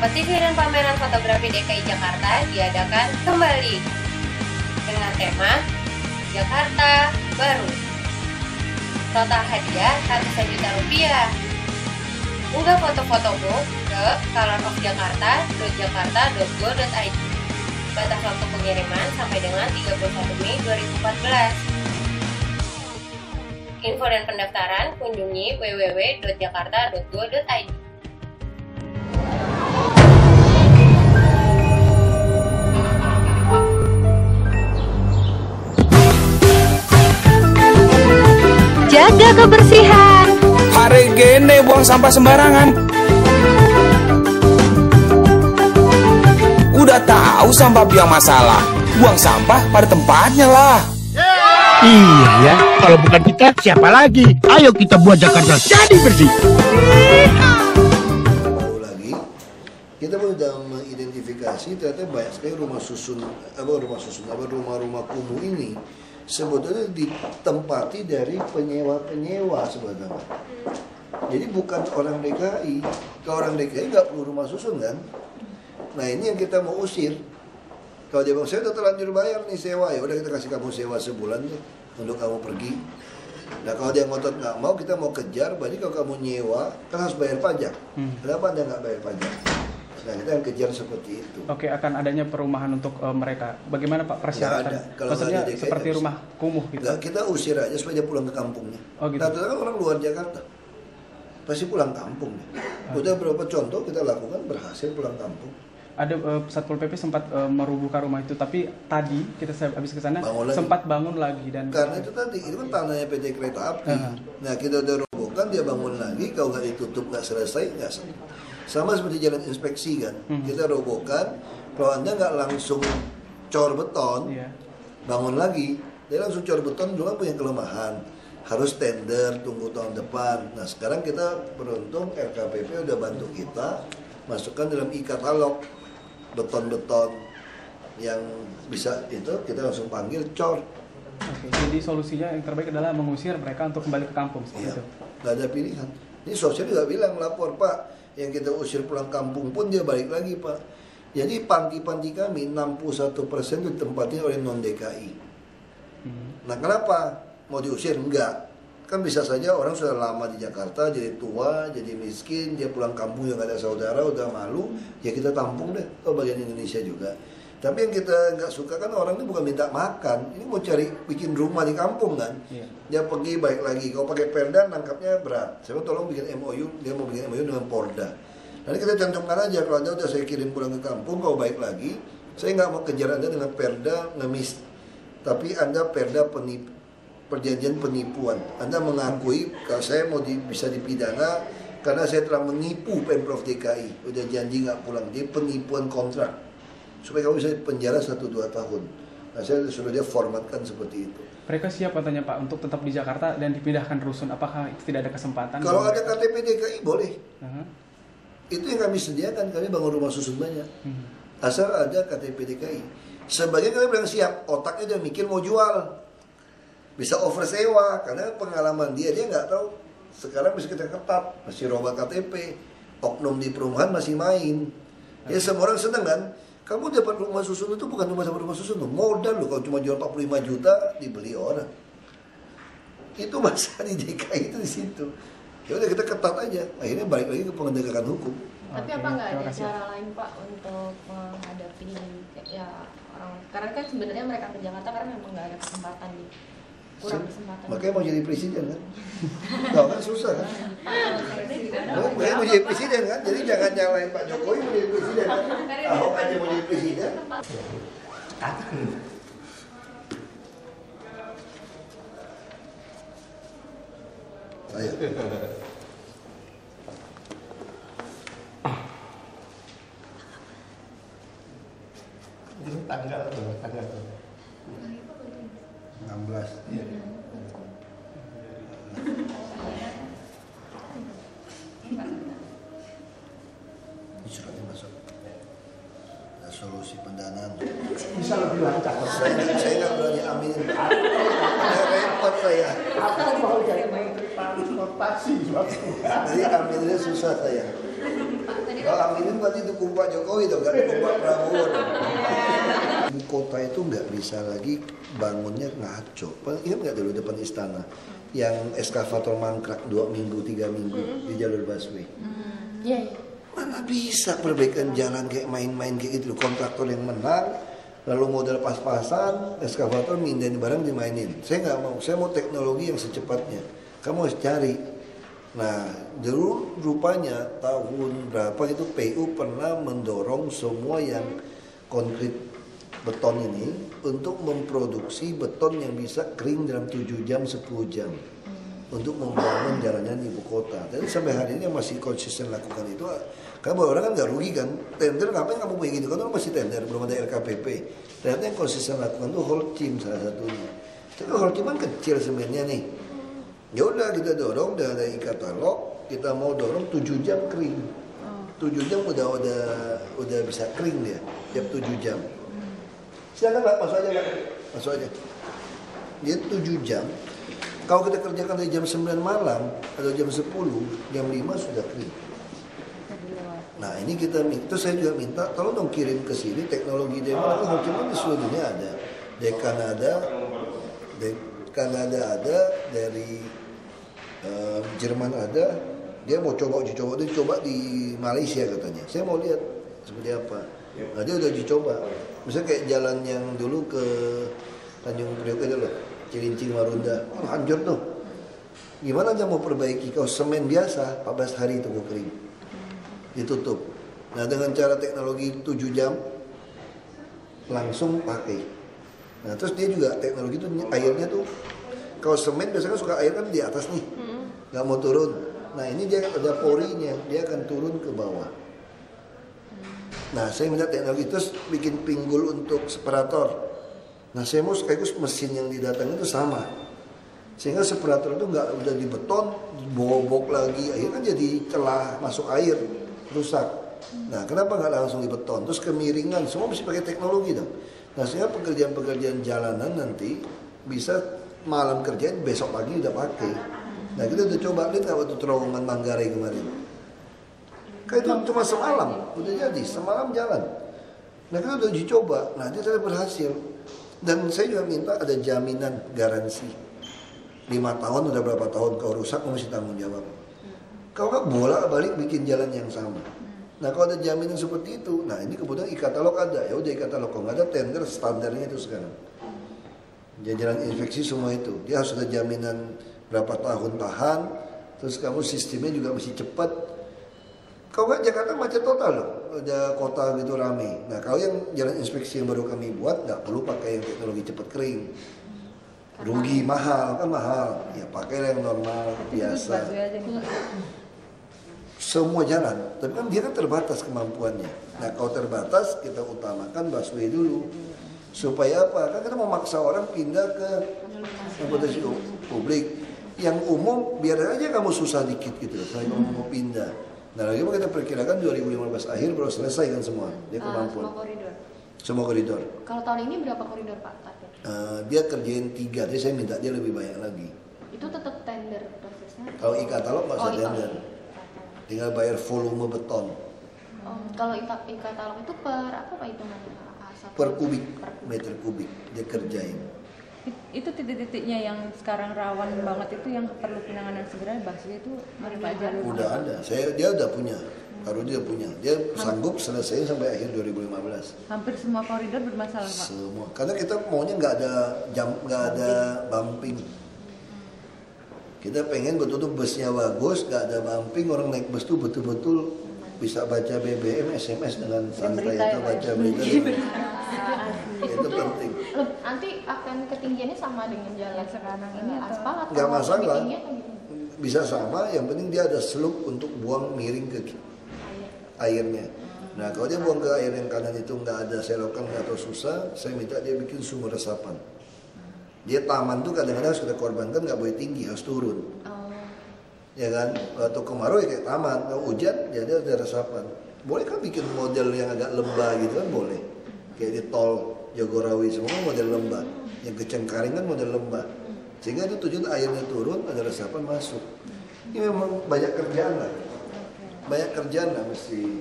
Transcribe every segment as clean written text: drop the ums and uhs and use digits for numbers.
Kompetisi dan pameran fotografi DKI Jakarta diadakan kembali dengan tema Jakarta Baru. Total hadiah ratusan juta rupiah. Unggah foto-fotomu ke colorofjakarta.jakarta.go.id. Batas waktu pengiriman sampai dengan 31 Mei 2014. Info dan pendaftaran kunjungi www.jakarta.go.id. Jaga kebersihan. Hari gini buang sampah sembarangan. Udah tahu sampah biang masalah, buang sampah pada tempatnya lah. Iya ya, kalau bukan kita siapa lagi? Ayo kita buat Jakarta jadi bersih. Mau lagi, kita sudah mengidentifikasi ternyata banyak sekali rumah-rumah kumuh ini sebetulnya ditempati dari penyewa-penyewa sebetulnya. Jadi bukan orang DKI. Kalau orang DKI nggak perlu rumah susun kan? Nah ini yang kita mau usir. Kalau dia bilang saya udah terlanjur bayar nih sewa, ya udah kita kasih kamu sewa sebulan deh untuk kamu pergi. Nah kalau dia ngotot nggak mau, kita mau kejar. Berarti kalau kamu nyewa kan harus bayar pajak. Kenapa Anda nggak bayar pajak? Nah kita akan kejar seperti itu. Oke, akan adanya perumahan untuk mereka. Bagaimana Pak persyaratan? Maksudnya seperti rumah kumuh gitu? Nggak, kita usir aja supaya dia pulang ke kampungnya. Oh, gitu. Nah ternyata kan orang luar Jakarta pasti pulang kampung. Udah beberapa contoh kita lakukan berhasil pulang kampung. Ada Satpol PP sempat merubuhkan rumah itu, tapi tadi kita habis ke sana sempat bangun lagi dan karena itu tadi itu kan tanahnya PT Kereta Api. Nah kita udah robohkan, dia bangun lagi, kalau nggak ditutup nggak selesai, nggak selesai. Sama seperti jalan inspeksi kan, kita robohkan, kalau Anda nggak langsung cor beton, bangun lagi, dia langsung cor beton, dulu kan punya kelemahan, harus tender, tunggu tahun depan. Nah sekarang kita beruntung LKPP udah bantu kita, masukkan dalam e-katalog, beton-beton yang bisa itu, kita langsung panggil cor. Oke, jadi solusinya yang terbaik adalah mengusir mereka untuk kembali ke kampung seperti itu. Nggak ada pilihan. Ini sosial juga bilang lapor Pak, yang kita usir pulang kampung pun dia balik lagi Pak. Jadi panti-panti kami 61% ditempatin oleh non-DKI. Nah kenapa? Mau diusir? Enggak. Kan bisa saja orang sudah lama di Jakarta, jadi tua, jadi miskin, dia pulang kampung yang gak ada saudara, udah malu, ya kita tampung deh ke bagian Indonesia juga. Tapi yang kita nggak suka kan orang ini bukan minta makan, ini mau cari bikin rumah di kampung kan. Dia pergi balik lagi, kalau pakai perda nangkapnya berat. Saya tolong bikin MOU, dia mau bikin MOU dengan Polda. Nanti kita cantumkan aja, kalau Anda udah saya kirim pulang ke kampung, kalau baik lagi, saya nggak mau kejar Anda dengan perda ngemis, tapi Anda perda perjanjian penipuan. Anda mengakui kalau saya mau bisa dipidana karena saya telah menipu Pemprov DKI, udah janji nggak pulang, dia penipuan kontrak. Supaya kamu bisa penjara 1-2 tahun. Nah saya sudah dia formatkan seperti itu. Mereka siap katanya Pak untuk tetap di Jakarta dan dipindahkan rusun. Apakah tidak ada kesempatan? Kalau ada KTP DKI boleh. Itu yang kami sediakan, kami bangun rumah susun banyak. Asal ada KTP DKI. Sebagian kami bilang siap, otaknya dia mikir mau jual. Bisa oversewa, karena pengalaman dia nggak tahu. Sekarang bisa kita ketat, masih robah KTP. Oknum di perumahan masih main. Ya semua orang seneng kan? Kamu dapat rumah susun itu bukan cuma sama rumah susun, modal loh. Kalau cuma jual 45 juta dibeli orang. Itu masalah di DKI itu di situ. Ya udah kita ketat aja. Akhirnya balik lagi ke penegakan hukum. Tapi apa nggak ada cara lain Pak untuk menghadapi ya orang? Karena kan sebenarnya mereka ke Jakarta karena memang nggak ada kesempatan nih. Kurang kesempatan. Makanya mau jadi presiden kan? Tahu kan susah kan? Makanya mau jadi presiden kan? Jadi jangan nyalain Pak Jokowi mau jadi presiden kan? Ahok aja mau jadi presiden. Ayo. Ini tanggal 16. Iya. Ini suratnya masuk. Ada solusi pendanaan. bisa lebih lancar. Saya nggak berani aminin. Repot saya. Aku mau jadi menteri transportasi suatu. Jadi aminnya susah saya. Pak, tadi Kalau aminin berarti dukung Pak Jokowi tuh, gak dukung Pak Prabowo. Ibu kota itu nggak bisa lagi bangunnya ngaco. Ingat nggak dulu depan istana yang eskavator mangkrak 2 minggu 3 minggu di jalur busway? Iya. Mana bisa perbaikan jalan kayak main-main kayak gitu. Kontraktor yang menang, lalu modal pas-pasan, eskavator mindahin barang dimainin. Saya nggak mau. Saya mau teknologi yang secepatnya. Kamu harus cari. Nah, dulu rupanya tahun berapa itu PU pernah mendorong semua yang konkret beton ini untuk memproduksi beton yang bisa kering dalam 7 jam, 10 jam untuk membangun jalanan ibu kota. Dan sampai hari ini masih konsisten lakukan itu. Karena orang kan nggak rugi kan. Tender ngapain kamu kayak gitu? Kan masih tender, belum ada RKPP. Ternyata yang konsisten lakukan itu Holcim salah satunya. Tapi Holcim kan kecil sebenarnya nih. Ya udah kita dorong dari e-katalog, kita mau dorong 7 jam kering. 7 jam udah bisa kering dia, tiap 7 jam. Silakan Pak, masuk aja Pak. Masuk aja. Dia 7 jam. Kalau kita kerjakan dari jam 9 malam atau jam 10, jam 5 sudah kering. Nah ini kita minta, terus saya juga minta, tolong dong kirim ke sini teknologi demo. Kalau cuma di seluruh dunia ada, dari Kanada ada, dari Jerman ada. Dia mau coba di Malaysia katanya. Saya mau lihat seperti apa. Nah dia udah dicoba. Misalnya kayak jalan yang dulu ke Tanjung Priok itu loh, Cilincing Marunda, hancur tuh. Gimana aja mau perbaiki? Kalau semen biasa 14 hari itu kering, ditutup. Nah dengan cara teknologi 7 jam langsung pakai. Nah terus dia juga teknologi itu airnya tuh, kalau semen biasanya suka air kan di atas nih, nggak mau turun. Nah ini dia ada porinya, dia akan turun ke bawah. Nah saya minta teknologi terus bikin pinggul untuk separator. Nah saya mau sekaligus mesin yang didatangin itu sama, sehingga separator itu nggak udah di beton, dibobok lagi, akhirnya kan jadi celah masuk air, rusak. Nah kenapa nggak langsung di beton? Terus kemiringan, semua mesti pakai teknologi dong. Nah sehingga pekerjaan-pekerjaan jalanan nanti bisa malam kerjain, besok pagi udah pakai. Nah kita udah coba lihat nggak waktu terowongan Manggarai kemarin. Kayak itu cuma semalam, udah jadi, semalam jalan. Nah kita udah uji coba, nah dia ternyata berhasil. Dan saya juga minta ada jaminan garansi. 5 tahun udah berapa tahun kau rusak, kamu mesti tanggung jawab. Kau nggak bolak-balik bikin jalan yang sama. Nah kalau ada jaminan seperti itu, nah ini kemudian e-katalog ada, ya udah e-katalog, kalau nggak ada tender standarnya itu sekarang. Jajaran infeksi semua itu, dia harus ada jaminan berapa tahun tahan, terus kamu sistemnya juga mesti cepat. Kalau nggak Jakarta macet total loh, udah kota gitu rame. Nah kalau yang jalan inspeksi yang baru kami buat nggak perlu pakai yang teknologi cepat kering, rugi mahal kan mahal, ya pakai yang normal biasa. Semua jalan, tapi kan dia kan terbatas kemampuannya. Nah kalau terbatas kita utamakan busway dulu, supaya apa? Kan kita mau maksa orang pindah ke transportasi publik. Yang umum biar aja kamu susah dikit gitu, saya kamu mau pindah. Nah lagi kita perkirakan 2015 akhir baru selesai kan semua dia kemampuan. Semua koridor. Kalau tahun ini berapa koridor Pak? Dia kerjain 3, jadi saya minta dia lebih banyak lagi. Itu tetap tender prosesnya? Kalau e-katalog nggak usah tender, tinggal bayar volume beton. Kalau e-katalog itu per apa Pak hitungannya? Per kubik, meter kubik dia kerjain. Itu titik-titiknya yang sekarang rawan banget itu yang perlu penanganan segera, busway itu Pak jalur. Udah ada, dia udah punya, dia punya, dia sanggup selesai sampai akhir 2015. Hampir semua koridor bermasalah Pak. Semua, karena kita maunya nggak ada bumping. Kita pengen betul-betul busnya bagus, nggak ada bumping, orang naik bus tuh betul-betul bisa baca BBM, SMS dengan santai atau baca berita. Itu penting. Nanti akan ketinggiannya sama dengan jalan sekarang ini aspal atau nggak masalah, bisa sama. Yang penting dia ada seluk untuk buang miring ke airnya. Nah kalau dia buang ke air yang kanan itu nggak ada selokan atau susah, saya minta dia bikin sumur resapan. Dia taman tuh kadang-kadang harus kita korbankan, nggak boleh tinggi, harus turun. Ya kan, atau kemarau ya kayak taman, kalau hujan ya dia ada resapan. Boleh kan bikin model yang agak lembah gitu kan boleh. Kayak di tol Jagorawi semua model lembah, yang ke Cengkaring kan model lembah. Sehingga itu tujuan airnya turun, ada resapan masuk. Ini memang banyak kerjaan lah. banyak kerjaan lah mesti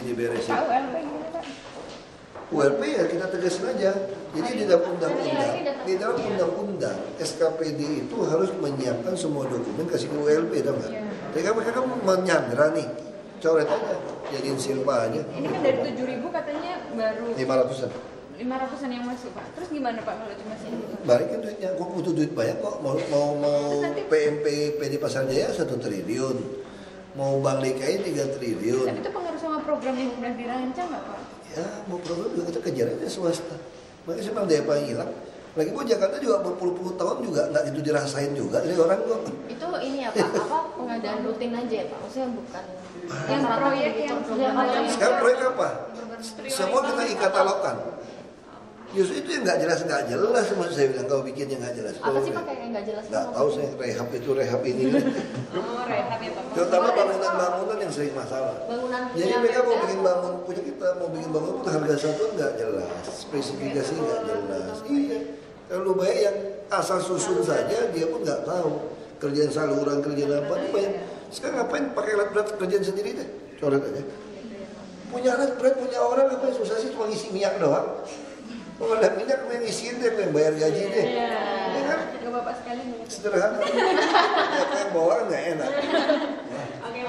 diberesin. Pak ULP gimana Pak? ULP ya kita tegasin aja. Jadi di dalam undang-undang SKPD itu harus menyiapkan semua dokumen kasih ke ULP, tau nggak? Tapi mereka kan menyandra nih, coret aja, jadiin silpa aja. Ini kan dari 7.000 katanya baru 500-an. 500-an yang masuk Pak. Terus gimana Pak kalau cuma sini? Balikin duitnya, gue butuh duit banyak kok. Mau PMP PD Pasar Jaya 1 triliun, mau Bank DKI 3 triliun. Tapi itu pengaruh sama program yang udah dirancang nggak Pak? Ya mau program juga kita kejar aja swasta. Makanya saya bilang daya paling hilang. Lagi pun Jakarta juga berpuluh-puluh tahun juga nggak gitu dirasain juga dari orang kok. Itu ini ya Pak, apa pengadaan rutin aja ya Pak? Maksudnya bukan yang proyek yang sekarang proyek apa? Semua kita ikatalokan. Justru itu yang nggak jelas maksud saya bilang kalau bikin yang nggak jelas. Apa sih Pak yang nggak jelas? Nggak tahu saya rehab ini. Oh rehab ya Pak. Terutama bangunan yang sering masalah. Jadi mereka mau bikin bangun punya kita mau bikin bangun itu harga satuan nggak jelas, spesifikasi nggak jelas. Iya. Kalau banyak yang asal susun saja dia pun nggak tahu kerjaan saluran kerjaan apa itu banyak. Sekarang ngapain pakai alat berat kerjaan sendiri deh, coret aja. Punya alat berat punya orang apa yang susah sih cuma ngisi minyak doang. Kalau ada minyak yang ngisiin deh, yang bayar gaji deh. Ya kan? Ke Bapak sekalian. Sederhana. Yang bawa nggak enak. Oke,